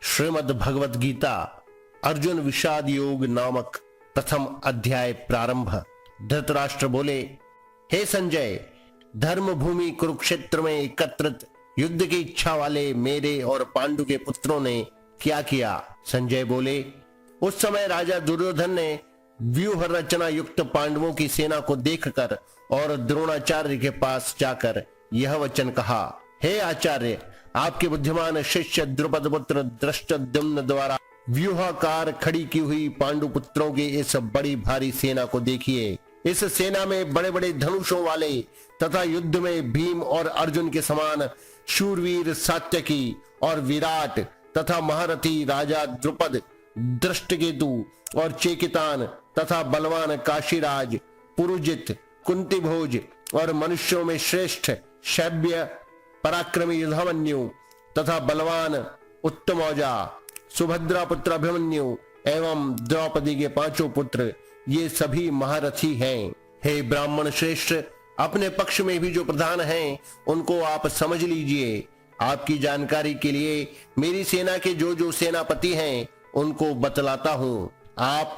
श्रीमद् भगवत गीता अर्जुन विषाद योग नामक प्रथम अध्याय प्रारंभ। धृतराष्ट्र बोले, हे संजय, धर्म भूमि कुरुक्षेत्र में एकत्रित युद्ध की इच्छा वाले मेरे और पांडु के पुत्रों ने क्या किया? संजय बोले, उस समय राजा दुर्योधन ने व्यूह रचना युक्त पांडवों की सेना को देखकर और द्रोणाचार्य के पास जाकर यह वचन कहा, हे आचार्य, आपके बुद्धिमान शिष्य द्रुपद पुत्र धृष्टद्युम्न द्वारा व्यूहाकार खड़ी की हुई पांडु पुत्रों की इस बड़ी भारी सेना को देखिए। इस सेना में बड़े बड़े धनुषों वाले तथा युद्ध में भीम और अर्जुन के समान शूरवीर सात्यकी और विराट तथा महारथी राजा द्रुपद, दृष्टकेतु और चेकितान तथा बलवान काशीराज, पुरुजित, कुंतीभोज और मनुष्यों में श्रेष्ठ शैब्य, पराक्रमी युधामन्यु तथा बलवान उत्तमौजा, सुभद्रा पुत्र अभिमन्यु एवं द्रौपदी के पांचों पुत्र, ये सभी महारथी हैं। हे ब्राह्मण श्रेष्ठ, अपने पक्ष में भी जो प्रधान हैं उनको आप समझ लीजिए। आपकी जानकारी के लिए मेरी सेना के जो जो सेनापति हैं उनको बतलाता हूं। आप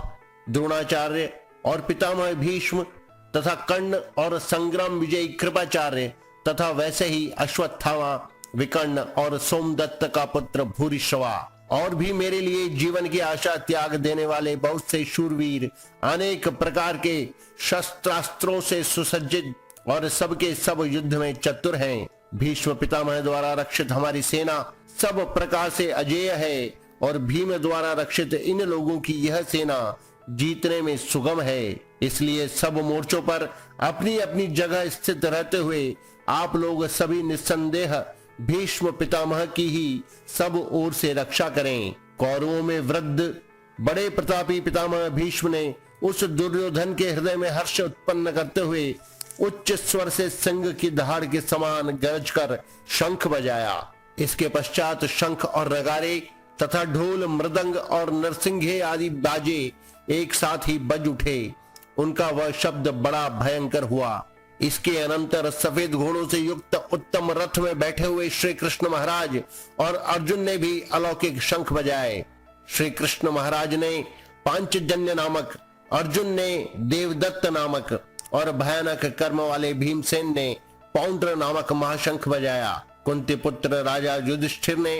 द्रोणाचार्य और पितामह भीष्म तथा कर्ण और संग्राम विजयी कृपाचार्य तथा वैसे ही अश्वत्थामा, विकर्ण और सोमदत्त का पुत्र भूरिश्रवा और भी मेरे लिए जीवन की आशा त्याग देने वाले बहुत से शूरवीर, अनेक प्रकार के शस्त्रास्त्रों से सुसज्जित और सबके सब युद्ध में चतुर हैं। भीष्म पितामह द्वारा रक्षित हमारी सेना सब प्रकार से अजेय है और भीम द्वारा रक्षित इन लोगों की यह सेना जीतने में सुगम है। इसलिए सब मोर्चों पर अपनी अपनी जगह स्थित रहते हुए आप लोग सभी निस्संदेह भीष्म पितामह की ही सब ओर से रक्षा करें। कौरवों में वृद्ध बड़े प्रतापी पितामह भीष्म ने उस दुर्योधन के हृदय में हर्ष उत्पन्न करते हुए उच्च स्वर से सिंह की दहाड़ के समान गरज कर शंख बजाया। इसके पश्चात शंख और नगारे तथा ढोल, मृदंग और नरसिंघे आदि बाजे एक साथ ही बज उठे। उनका वह शब्द बड़ा भयंकर हुआ। इसके अनंतर सफेद घोड़ों से युक्त उत्तम रथ में बैठे हुए श्री कृष्ण महाराज और अर्जुन ने भी अलौकिक शंख बजाए। श्री कृष्ण महाराज ने पांचजन्य नामक, अर्जुन ने देवदत्त नामक और भयानक कर्म वाले भीमसेन ने पौंड्र नामक महाशंख बजाया। कुंती पुत्र राजा युधिष्ठिर ने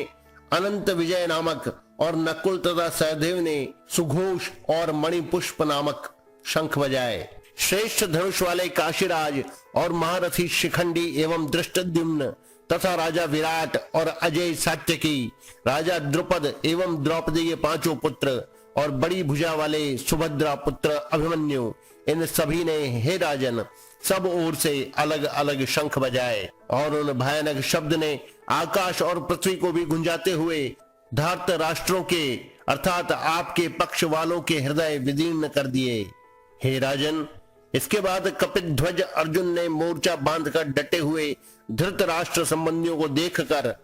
अनंत विजय नामक और नकुल तथा सहदेव ने सुघोष और मणिपुष्प नामक शंख बजाए। श्रेष्ठ धनुष वाले काशीराज और महारथी शिखंडी एवं दृष्टद्युम्न तथा राजा विराट और अजय सात्यकी, राजा द्रुपद एवं द्रौपदी के पांचों पुत्र और बड़ी भुजा वाले सुभद्रा पुत्र अभिमन्यु, इन सभी ने हे राजन सब ओर से अलग अलग शंख बजाए और उन भयानक शब्द ने आकाश और पृथ्वी को भी गुंजाते हुए धार्त राष्ट्रों के अर्थात आपके पक्ष वालों के हृदय विदीर्ण कर दिए। हे राजन, इसके बाद कपित ध्वज अर्जुन ने मोर्चा बांधकर डटे हुए धृतराष्ट्र संबंधियों को देखकर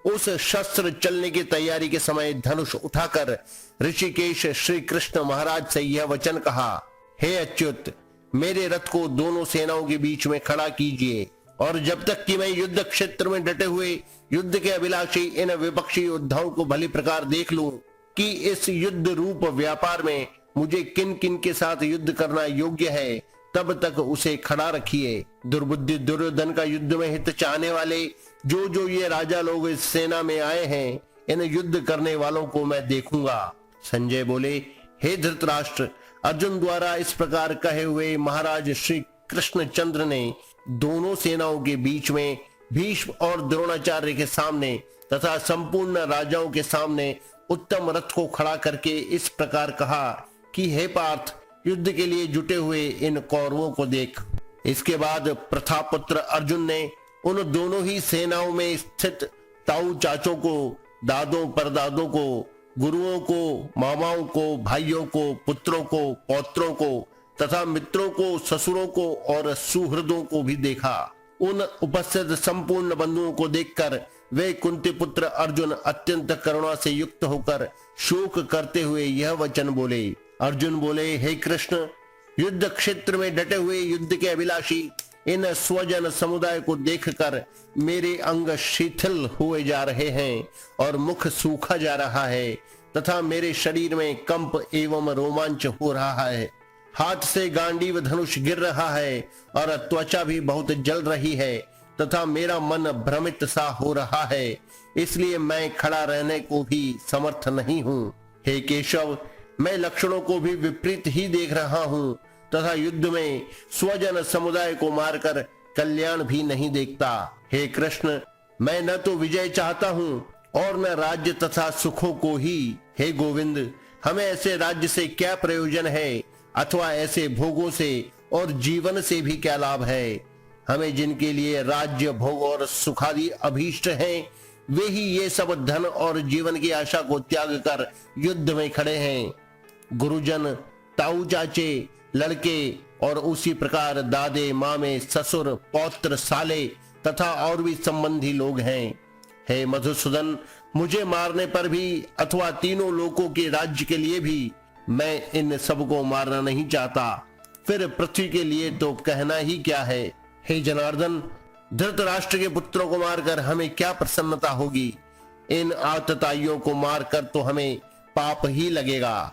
उस शस्त्र चलने की तैयारी के समय धनुष उठाकर ऋषिकेश श्री कृष्ण महाराज से यह वचन कहा, हे अच्युत, मेरे रथ को दोनों सेनाओं के बीच में खड़ा कीजिए और जब तक कि मैं युद्ध क्षेत्र में डटे हुए युद्ध के अभिलाषी इन विपक्षी योद्धाओं को भली प्रकार देख लूं कि इस युद्ध रूप व्यापार में मुझे किन किन के साथ युद्ध करना योग्य है, तब तक उसे खड़ा रखिए। दुर्बुद्धि दुर्योधन का युद्ध में हित चाहने वाले जो जो ये राजा लोग इस सेना में आए हैं, इन युद्ध करने वालों को मैं देखूंगा। संजय बोले, हे धृतराष्ट्र, अर्जुन द्वारा इस प्रकार कहे हुए महाराज श्री कृष्णचंद्र ने दोनों सेनाओं के बीच में भीष्म और द्रोणाचार्य के सामने तथा संपूर्ण राजाओं के सामने उत्तम रथ को खड़ा करके इस प्रकार कहा कि हे पार्थ, युद्ध के लिए जुटे हुए इन कौरवों को देख। इसके बाद प्रथापुत्र अर्जुन ने उन दोनों ही सेनाओं में स्थित ताऊ चाचों को, दादों परदादों को, गुरुओं को, मामाओं को, भाइयों को, पुत्रों को, पौत्रों को तथा मित्रों को, ससुरों को और सुहृदों को भी देखा। उन उपस्थित संपूर्ण बंधुओं को देखकर वे कुंती पुत्र अर्जुन अत्यंत करुणा से युक्त होकर शोक करते हुए यह वचन बोले। अर्जुन बोले, हे कृष्ण, युद्ध क्षेत्र में डटे हुए युद्ध के अभिलाषी इन स्वजन समुदाय को देखकर मेरे अंग शिथिल हुए जा रहे हैं और मुख सूखा जा रहा है तथा मेरे शरीर में कंप एवं रोमांच हो रहा है। हाथ से गांडीव धनुष गिर रहा है और त्वचा भी बहुत जल रही है तथा मेरा मन भ्रमित सा हो रहा है, इसलिए मैं खड़ा रहने को भी समर्थ नहीं हूँ। हे केशव, मैं लक्षणों को भी विपरीत ही देख रहा हूँ तथा युद्ध में स्वजन समुदाय को मारकर कल्याण भी नहीं देखता। हे कृष्ण, मैं न तो विजय चाहता हूँ और न राज्य तथा सुखों को ही। हे गोविंद, हमें ऐसे राज्य से क्या प्रयोजन है अथवा ऐसे भोगों से और जीवन से भी क्या लाभ है। हमें जिनके लिए राज्य भोग और सुखादि अभीष्ट हैं, वे ही ये सब धन और जीवन की आशा को त्याग कर युद्ध में खड़े हैं। गुरुजन, ताऊ चाचे, लड़के और उसी प्रकार दादे, मामे, ससुर, पौत्र, साले तथा और भी संबंधी लोग हैं। हे मधुसूदन, मुझे मारने पर भी अथवा तीनों लोकों के राज्य के लिए भी मैं इन सबको मारना नहीं चाहता। फिर पृथ्वी के लिए तो कहना ही क्या है। हे जनार्दन, धृतराष्ट्र के पुत्रों को मारकर हमें क्या प्रसन्नता होगी। इन आतताइयों को मारकर तो हमें पाप ही लगेगा।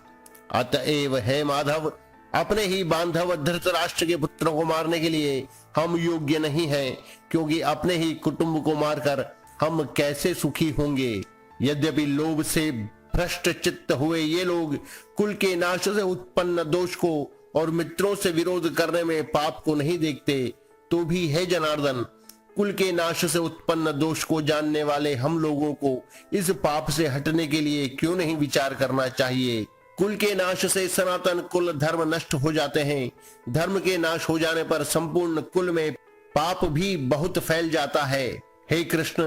अतएव हे माधव, अपने ही बांधव धृतराष्ट्र के पुत्रों को मारने के लिए हम योग्य नहीं हैं, क्योंकि अपने ही कुटुंब को मारकर हम कैसे सुखी होंगे। यद्यपि लोभ से भ्रष्ट चित्त हुए ये लोग कुल के नाश से उत्पन्न दोष को और मित्रों से विरोध करने में पाप को नहीं देखते, तो भी हे जनार्दन, कुल के नाश से उत्पन्न दोष को जानने वाले हम लोगों को इस पाप से हटने के लिए क्यों नहीं विचार करना चाहिए। कुल के नाश से सनातन कुल धर्म नष्ट हो जाते हैं। धर्म के नाश हो जाने पर संपूर्ण कुल में पाप भी बहुत फैल जाता है। हे कृष्ण,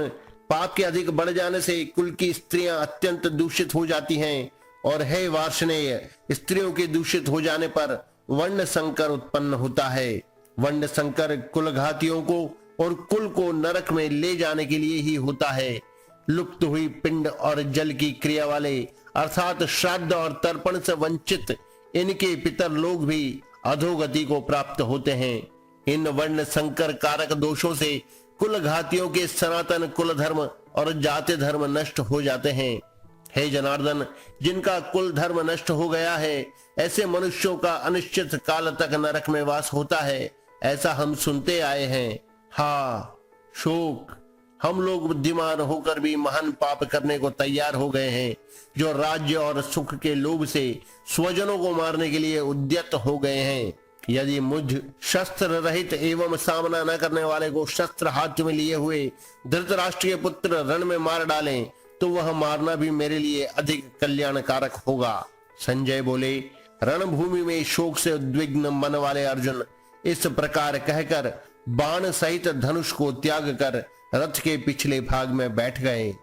पाप के अधिक बढ़ जाने से कुल की स्त्रियां अत्यंत दूषित हो जाती हैं और हे वार्ष्णेय, स्त्रियों के दूषित हो जाने पर वर्ण संकर उत्पन्न होता है। वर्ण संकर कुल घातियों को और कुल को नरक में ले जाने के लिए ही होता है। लुप्त हुई पिंड और जल की क्रिया वाले अर्थात श्राद्ध और तर्पण से वंचित इनके पितर लोग भी अधोगति को प्राप्त होते हैं। इन वर्ण संकर कारक दोषों से कुल घातियों के सनातन कुल धर्म और जाति धर्म नष्ट हो जाते हैं। हे जनार्दन, जिनका कुल धर्म नष्ट हो गया है, ऐसे मनुष्यों का अनिश्चित काल तक नरक में वास होता है, ऐसा हम सुनते आए हैं। हाँ शोक, हम लोग बुद्धिमान होकर भी महान पाप करने को तैयार हो गए हैं, जो राज्य और सुख के लोभ से स्वजनों को मारने के लिए उद्यत हो गए हैं। यदि मुझ शस्त्र रहित एवं सामना न करने वाले को शस्त्र हाथ में लिए हुए धृतराष्ट्र के पुत्र रण में मार डालें, तो वह मारना भी मेरे लिए अधिक कल्याणकारक होगा। संजय बोले, रणभूमि में शोक से उद्विग्न मन वाले अर्जुन इस प्रकार कहकर बाण सहित धनुष को त्याग कर रथ के पिछले भाग में बैठ गए।